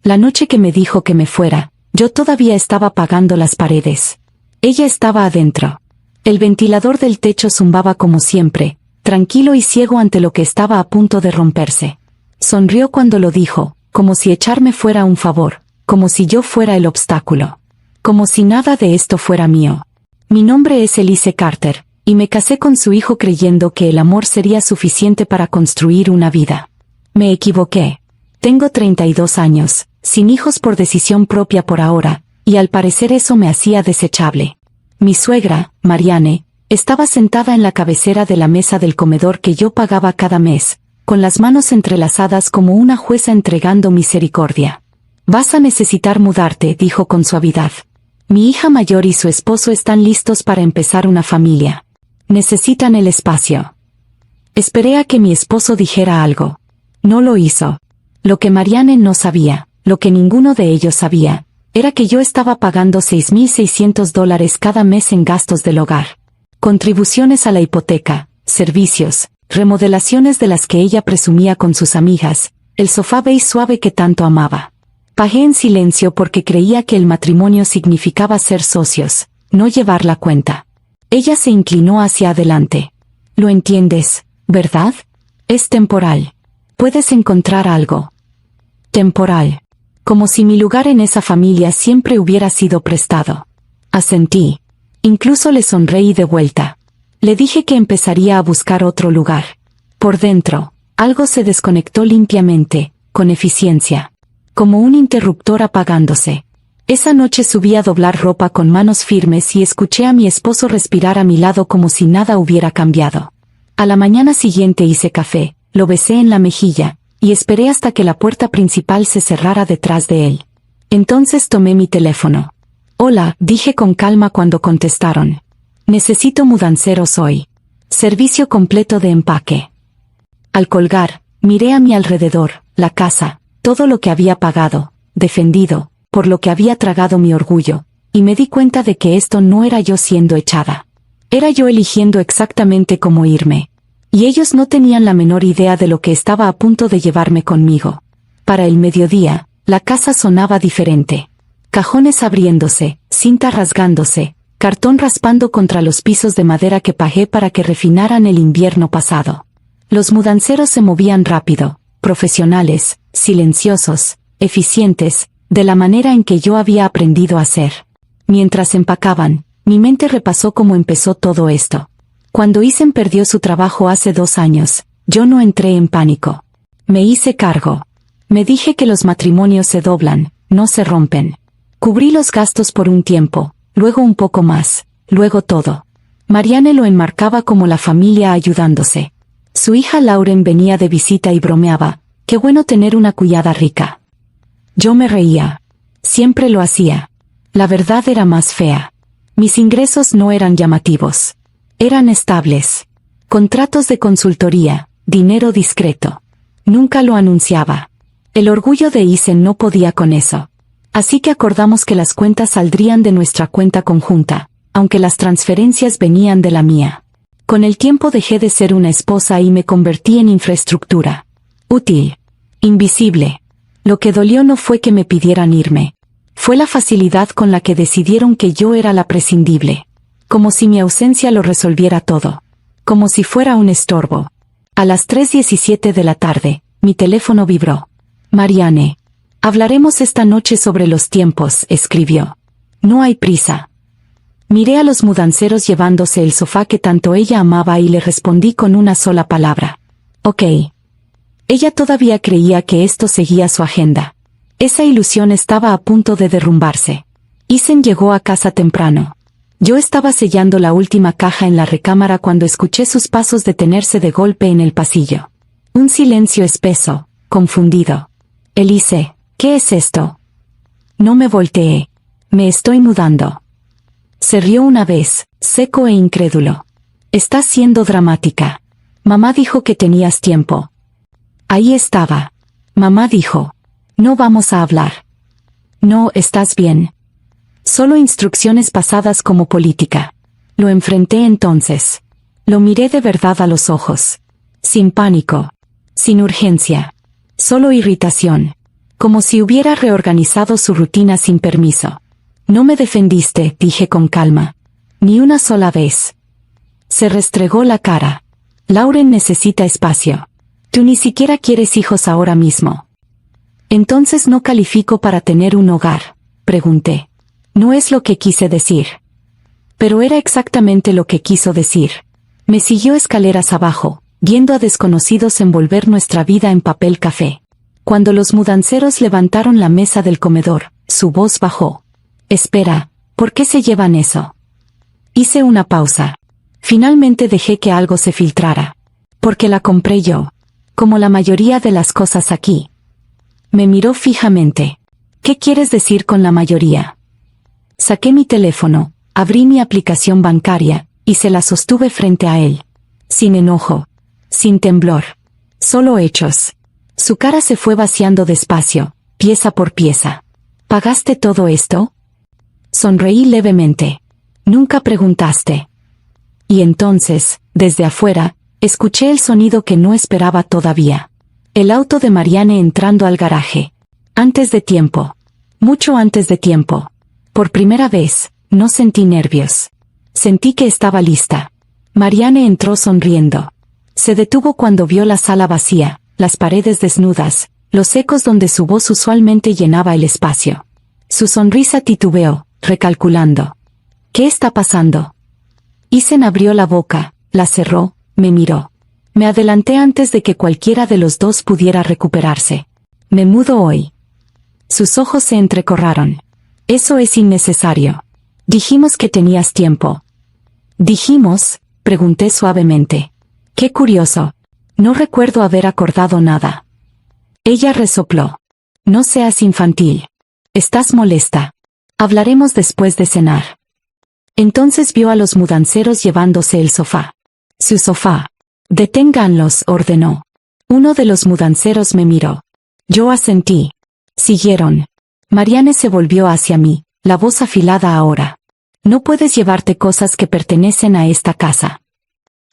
La noche que me dijo que me fuera, yo todavía estaba pagando las paredes. Ella estaba adentro. El ventilador del techo zumbaba como siempre, tranquilo y ciego ante lo que estaba a punto de romperse. Sonrió cuando lo dijo, como si echarme fuera un favor, como si yo fuera el obstáculo. Como si nada de esto fuera mío. Mi nombre es Elise Carter, y me casé con su hijo creyendo que el amor sería suficiente para construir una vida. Me equivoqué. Tengo 32 años, sin hijos por decisión propia por ahora, y al parecer eso me hacía desechable. Mi suegra, Marianne, estaba sentada en la cabecera de la mesa del comedor que yo pagaba cada mes, con las manos entrelazadas como una jueza entregando misericordia. «Vas a necesitar mudarte», dijo con suavidad. «Mi hija mayor y su esposo están listos para empezar una familia. Necesitan el espacio». Esperé a que mi esposo dijera algo. No lo hizo. Lo que Marianne no sabía, lo que ninguno de ellos sabía, era que yo estaba pagando $6,600 cada mes en gastos del hogar. Contribuciones a la hipoteca, servicios, remodelaciones de las que ella presumía con sus amigas, el sofá beige suave que tanto amaba. Pagué en silencio porque creía que el matrimonio significaba ser socios, no llevar la cuenta. Ella se inclinó hacia adelante. «Lo entiendes, ¿verdad? Es temporal. Puedes encontrar algo». Temporal. Como si mi lugar en esa familia siempre hubiera sido prestado. Asentí. Incluso le sonreí de vuelta. Le dije que empezaría a buscar otro lugar. Por dentro, algo se desconectó limpiamente, con eficiencia. Como un interruptor apagándose. Esa noche subí a doblar ropa con manos firmes y escuché a mi esposo respirar a mi lado como si nada hubiera cambiado. A la mañana siguiente hice café, lo besé en la mejilla, y esperé hasta que la puerta principal se cerrara detrás de él. Entonces tomé mi teléfono. «Hola», dije con calma cuando contestaron. «Necesito mudanceros hoy. Servicio completo de empaque». Al colgar, miré a mi alrededor, la casa, todo lo que había pagado, defendido, por lo que había tragado mi orgullo, y me di cuenta de que esto no era yo siendo echada. Era yo eligiendo exactamente cómo irme. Y ellos no tenían la menor idea de lo que estaba a punto de llevarme conmigo. Para el mediodía, la casa sonaba diferente. Cajones abriéndose, cinta rasgándose, cartón raspando contra los pisos de madera que pagué para que refinaran el invierno pasado. Los mudanceros se movían rápido, profesionales, silenciosos, eficientes, de la manera en que yo había aprendido a hacer. Mientras empacaban, mi mente repasó cómo empezó todo esto. Cuando Isen perdió su trabajo hace 2 años, yo no entré en pánico. Me hice cargo. Me dije que los matrimonios se doblan, no se rompen. Cubrí los gastos por un tiempo, luego un poco más, luego todo. Marianne lo enmarcaba como la familia ayudándose. Su hija Lauren venía de visita y bromeaba, «Qué bueno tener una cuñada rica». Yo me reía. Siempre lo hacía. La verdad era más fea. Mis ingresos no eran llamativos. Eran estables. Contratos de consultoría, dinero discreto. Nunca lo anunciaba. El orgullo de Isen no podía con eso. Así que acordamos que las cuentas saldrían de nuestra cuenta conjunta, aunque las transferencias venían de la mía. Con el tiempo dejé de ser una esposa y me convertí en infraestructura. Útil. Invisible. Lo que dolió no fue que me pidieran irme. Fue la facilidad con la que decidieron que yo era la prescindible. Como si mi ausencia lo resolviera todo. Como si fuera un estorbo. A las 3:17 de la tarde, mi teléfono vibró. «Marianne. Hablaremos esta noche sobre los tiempos», escribió. «No hay prisa». Miré a los mudanceros llevándose el sofá que tanto ella amaba y le respondí con una sola palabra. «Ok». Ella todavía creía que esto seguía su agenda. Esa ilusión estaba a punto de derrumbarse. Isen llegó a casa temprano. Yo estaba sellando la última caja en la recámara cuando escuché sus pasos detenerse de golpe en el pasillo. Un silencio espeso, confundido. «Elise, ¿qué es esto?» No me volteé. «Me estoy mudando». Se rió una vez, seco e incrédulo. «Estás siendo dramática. Mamá dijo que tenías tiempo». Ahí estaba. Mamá dijo. «No vamos a hablar». «No, estás bien». Solo instrucciones pasadas como política. Lo enfrenté entonces. Lo miré de verdad a los ojos. Sin pánico. Sin urgencia. Solo irritación. como si hubiera reorganizado su rutina sin permiso. No me defendiste, dije con calma. Ni una sola vez. Se restregó la cara. Lauren necesita espacio. Tú ni siquiera quieres hijos ahora mismo. Entonces no califico para tener un hogar, pregunté. No es lo que quise decir. Pero era exactamente lo que quiso decir. Me siguió escaleras abajo, viendo a desconocidos envolver nuestra vida en papel café. Cuando los mudanceros levantaron la mesa del comedor, su voz bajó. Espera, ¿por qué se llevan eso? Hice una pausa. Finalmente dejé que algo se filtrara. Porque la compré yo. Como la mayoría de las cosas aquí. Me miró fijamente. ¿Qué quieres decir con la mayoría? Saqué mi teléfono, abrí mi aplicación bancaria, y se la sostuve frente a él. Sin enojo. Sin temblor. Solo hechos. Su cara se fue vaciando despacio, pieza por pieza. ¿Pagaste todo esto? Sonreí levemente. Nunca preguntaste. Y entonces, desde afuera, escuché el sonido que no esperaba todavía. El auto de Marianne entrando al garaje. Antes de tiempo. Mucho antes de tiempo. Por primera vez, no sentí nervios. Sentí que estaba lista. Marianne entró sonriendo. Se detuvo cuando vio la sala vacía, las paredes desnudas, los ecos donde su voz usualmente llenaba el espacio. Su sonrisa titubeó, recalculando. ¿Qué está pasando? Isen abrió la boca, la cerró, me miró. Me adelanté antes de que cualquiera de los dos pudiera recuperarse. Me mudo hoy. Sus ojos se entrecorraron. Eso es innecesario. Dijimos que tenías tiempo. ¿Dijimos? Pregunté suavemente. Qué curioso. No recuerdo haber acordado nada. Ella resopló. No seas infantil. Estás molesta. Hablaremos después de cenar. Entonces vio a los mudanceros llevándose el sofá. Su sofá. Deténganlos, ordenó. Uno de los mudanceros me miró. Yo asentí. Siguieron. Marianne se volvió hacia mí, la voz afilada ahora. No puedes llevarte cosas que pertenecen a esta casa.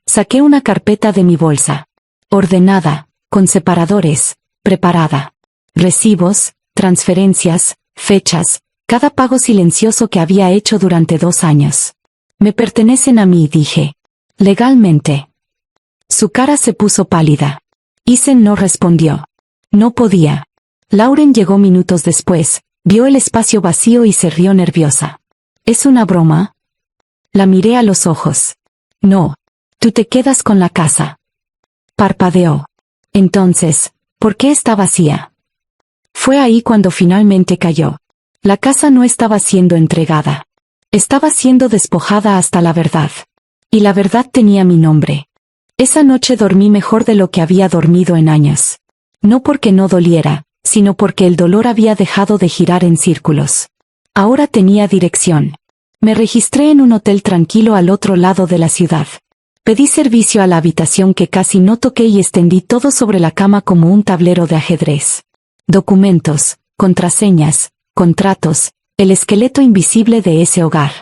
Saqué una carpeta de mi bolsa. Ordenada, con separadores, preparada. Recibos, transferencias, fechas, cada pago silencioso que había hecho durante 2 años. Me pertenecen a mí, dije. Legalmente. Su cara se puso pálida. Isen no respondió. No podía. Lauren llegó minutos después, vio el espacio vacío y se rió nerviosa. ¿Es una broma? La miré a los ojos. No. Tú te quedas con la casa. Parpadeó. Entonces, ¿por qué está vacía? Fue ahí cuando finalmente cayó. La casa no estaba siendo entregada. Estaba siendo despojada hasta la verdad. Y la verdad tenía mi nombre. Esa noche dormí mejor de lo que había dormido en años. No porque no doliera, sino porque el dolor había dejado de girar en círculos. Ahora tenía dirección. Me registré en un hotel tranquilo al otro lado de la ciudad. Pedí servicio a la habitación que casi no toqué y extendí todo sobre la cama como un tablero de ajedrez. Documentos, contraseñas, contratos, el esqueleto invisible de ese hogar.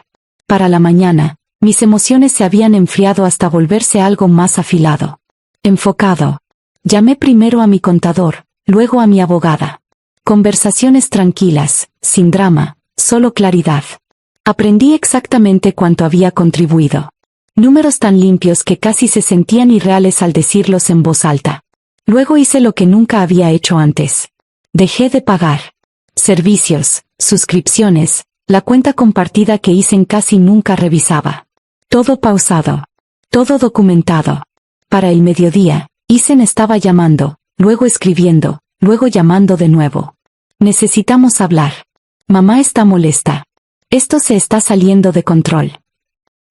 Para la mañana, mis emociones se habían enfriado hasta volverse algo más afilado. Enfocado. Llamé primero a mi contador, luego a mi abogada. Conversaciones tranquilas, sin drama, solo claridad. Aprendí exactamente cuánto había contribuido. Números tan limpios que casi se sentían irreales al decirlos en voz alta. Luego hice lo que nunca había hecho antes. Dejé de pagar. Servicios, suscripciones, la cuenta compartida que Isen casi nunca revisaba. Todo pausado. Todo documentado. Para el mediodía, Isen estaba llamando, luego escribiendo, luego llamando de nuevo. Necesitamos hablar. Mamá está molesta. Esto se está saliendo de control.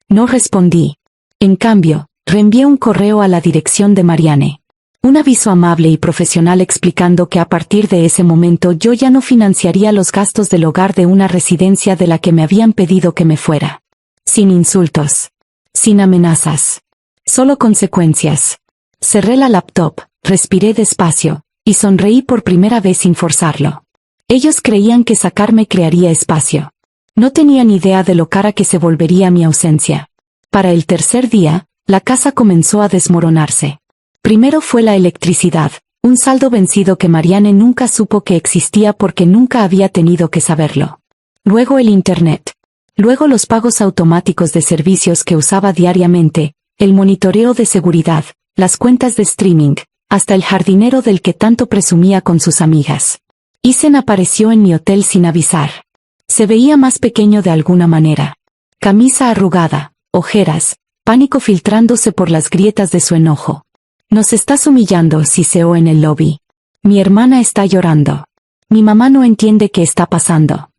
No respondí. En cambio, reenvié un correo a la dirección de Marianne. Un aviso amable y profesional explicando que a partir de ese momento yo ya no financiaría los gastos del hogar de una residencia de la que me habían pedido que me fuera. Sin insultos. Sin amenazas. Solo consecuencias. Cerré la laptop, respiré despacio, y sonreí por primera vez sin forzarlo. Ellos creían que sacarme crearía espacio. No tenían idea de lo cara que se volvería mi ausencia. Para el tercer día, la casa comenzó a desmoronarse. Primero fue la electricidad, Un saldo vencido que Marianne nunca supo que existía porque nunca había tenido que saberlo. Luego el Internet. Luego los pagos automáticos de servicios que usaba diariamente, el monitoreo de seguridad, las cuentas de streaming, hasta el jardinero del que tanto presumía con sus amigas. Isen apareció en mi hotel sin avisar. Se veía más pequeño de alguna manera. Camisa arrugada, ojeras, pánico filtrándose por las grietas de su enojo. Nos estás humillando, siseó en el lobby. Mi hermana está llorando. Mi mamá no entiende qué está pasando.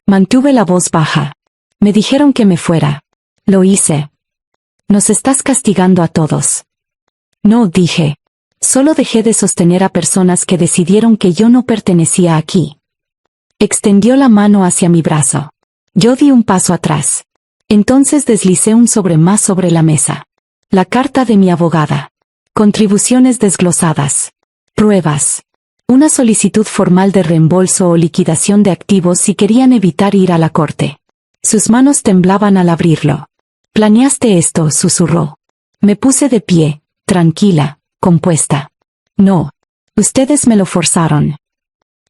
Mantuve la voz baja. Me dijeron que me fuera. Lo hice. Nos estás castigando a todos. No, dije. Solo dejé de sostener a personas que decidieron que yo no pertenecía aquí. Extendió la mano hacia mi brazo. Yo di un paso atrás. Entonces deslicé un sobre más sobre la mesa. La carta de mi abogada. Contribuciones desglosadas. Pruebas. Una solicitud formal de reembolso o liquidación de activos si querían evitar ir a la corte. Sus manos temblaban al abrirlo. «¿Planeaste esto?», susurró. Me puse de pie, tranquila, compuesta. No. Ustedes me lo forzaron.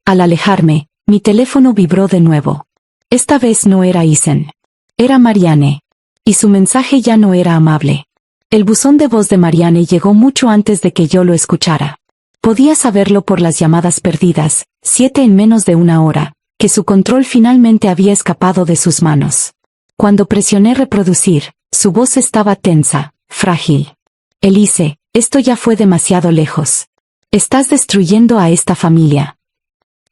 Al alejarme, mi teléfono vibró de nuevo. Esta vez no era Isen. Era Marianne. Y su mensaje ya no era amable. El buzón de voz de Marianne llegó mucho antes de que yo lo escuchara. Podía saberlo por las llamadas perdidas, 7 en menos de una hora, que su control finalmente había escapado de sus manos. Cuando presioné reproducir, su voz estaba tensa, frágil. Elise, esto ya fue demasiado lejos. Estás destruyendo a esta familia.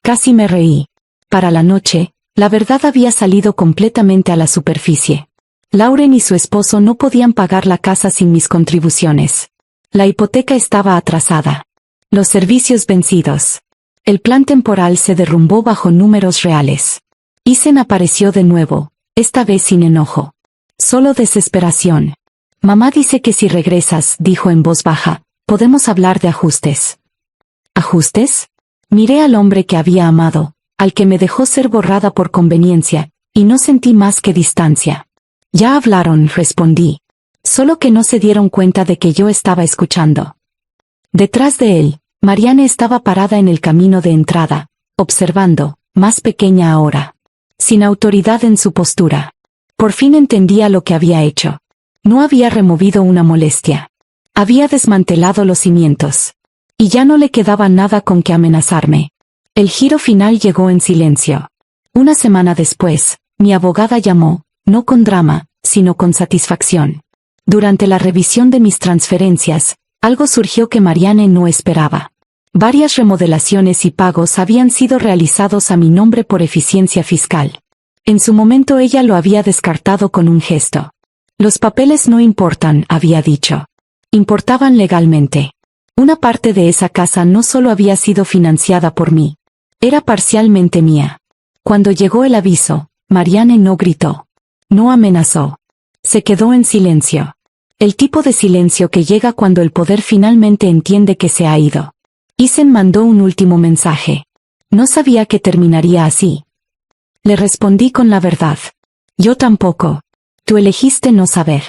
Casi me reí. Para la noche, la verdad había salido completamente a la superficie. Lauren y su esposo no podían pagar la casa sin mis contribuciones. La hipoteca estaba atrasada. Los servicios vencidos. El plan temporal se derrumbó bajo números reales. Isen apareció de nuevo, esta vez sin enojo. Solo desesperación. Mamá dice que si regresas, dijo en voz baja, podemos hablar de ajustes. ¿Ajustes? Miré al hombre que había amado, al que me dejó ser borrada por conveniencia, y no sentí más que distancia. Ya hablaron, respondí. Solo que no se dieron cuenta de que yo estaba escuchando. Detrás de él, Marianne estaba parada en el camino de entrada, observando, más pequeña ahora. Sin autoridad en su postura. Por fin entendía lo que había hecho. No había removido una molestia. Había desmantelado los cimientos. Y ya no le quedaba nada con que amenazarme. El giro final llegó en silencio. Una semana después, mi abogada llamó, no con drama, sino con satisfacción. Durante la revisión de mis transferencias, algo surgió que Marianne no esperaba. Varias remodelaciones y pagos habían sido realizados a mi nombre por eficiencia fiscal. En su momento ella lo había descartado con un gesto. Los papeles no importan, había dicho. Importaban legalmente. Una parte de esa casa no solo había sido financiada por mí. Era parcialmente mía. Cuando llegó el aviso, Marianne no gritó. No amenazó. Se quedó en silencio. El tipo de silencio que llega cuando el poder finalmente entiende que se ha ido. Isen mandó un último mensaje. No sabía que terminaría así. Le respondí con la verdad. Yo tampoco. Tú elegiste no saber.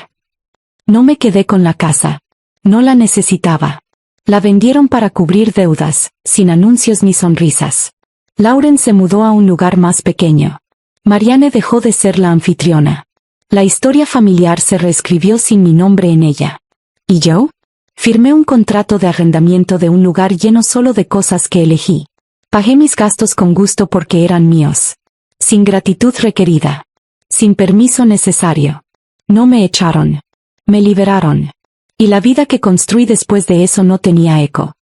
No me quedé con la casa. No la necesitaba. La vendieron para cubrir deudas, sin anuncios ni sonrisas. Lauren se mudó a un lugar más pequeño. Marianne dejó de ser la anfitriona. La historia familiar se reescribió sin mi nombre en ella. ¿Y yo? Firmé un contrato de arrendamiento de un lugar lleno solo de cosas que elegí. Pagué mis gastos con gusto porque eran míos. Sin gratitud requerida. Sin permiso necesario. No me echaron. Me liberaron. Y la vida que construí después de eso no tenía eco.